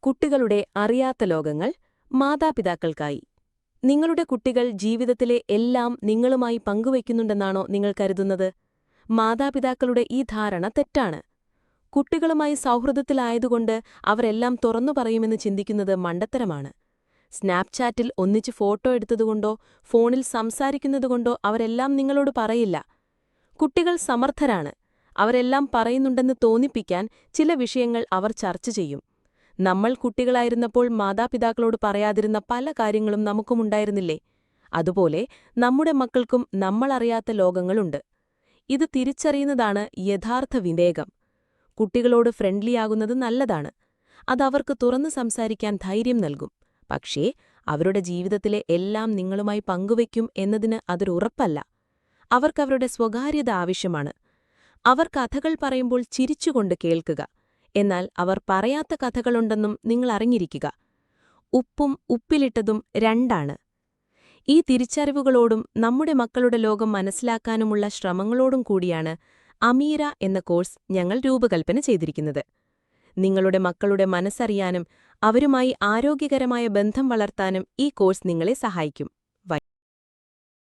കുട്ടികളുടെ അറിയാത്ത ലോകങ്ങൾ മാതാപിതാക്കൾക്കായി. നിങ്ങളുടെ കുട്ടികൾ ജീവിതത്തിലെ എല്ലാം നിങ്ങളുമായി പങ്കുവയ്ക്കുന്നുണ്ടെന്നാണോ നിങ്ങൾ കരുതുന്നത്? മാതാപിതാക്കളുടെ ഈ ധാരണ തെറ്റാണ്. കുട്ടികളുമായി സൗഹൃദത്തിലായതുകൊണ്ട് അവരെല്ലാം തുറന്നു പറയുമെന്ന് ചിന്തിക്കുന്നത് മണ്ടത്തരമാണ്. സ്നാപ്ചാറ്റിൽ ഒന്നിച്ച് ഫോട്ടോ എടുത്തതുകൊണ്ടോ ഫോണിൽ സംസാരിക്കുന്നതുകൊണ്ടോ അവരെല്ലാം നിങ്ങളോട് പറയില്ല. കുട്ടികൾ സമർത്ഥരാണ്. അവരെല്ലാം പറയുന്നുണ്ടെന്ന് തോന്നിപ്പിക്കാൻ ചില വിഷയങ്ങൾ അവർ ചർച്ച ചെയ്യും. നമ്മൾ കുട്ടികളായിരുന്നപ്പോൾ മാതാപിതാക്കളോട് പറയാതിരുന്ന പല കാര്യങ്ങളും നമുക്കുമുണ്ടായിരുന്നില്ലേ? അതുപോലെ നമ്മുടെ മക്കൾക്കും നമ്മളറിയാത്ത ലോകങ്ങളുണ്ട്. ഇത് തിരിച്ചറിയുന്നതാണ് യഥാർത്ഥ വിവേകം. കുട്ടികളോട് ഫ്രണ്ട്ലിയാകുന്നത് നല്ലതാണ്. അതവർക്ക് തുറന്നു സംസാരിക്കാൻ ധൈര്യം നൽകും. പക്ഷേ അവരുടെ ജീവിതത്തിലെ എല്ലാം നിങ്ങളുമായി പങ്കുവയ്ക്കും എന്നതിന് അതൊരു ഉറപ്പല്ല. അവർക്കവരുടെ സ്വകാര്യത ആവശ്യമാണ്. അവർ കഥകൾ പറയുമ്പോൾ ചിരിച്ചുകൊണ്ട് കേൾക്കുക. എന്നാൽ അവർ പറയാത്ത കഥകളുണ്ടെന്നും നിങ്ങൾ അറിഞ്ഞിരിക്കുക. ഉപ്പും ഉപ്പിലിട്ടതും രണ്ടാണ്. ഈ തിരിച്ചറിവുകളോടും നമ്മുടെ മക്കളുടെ ലോകം മനസ്സിലാക്കാനുമുള്ള ശ്രമങ്ങളോടും കൂടിയാണ് അമീര എന്ന കോഴ്സ് ഞങ്ങൾ രൂപകൽപ്പന ചെയ്തിരിക്കുന്നത്. നിങ്ങളുടെ മക്കളുടെ മനസ്സറിയാനും അവരുമായി ആരോഗ്യകരമായ ബന്ധം വളർത്താനും ഈ കോഴ്സ് നിങ്ങളെ സഹായിക്കും.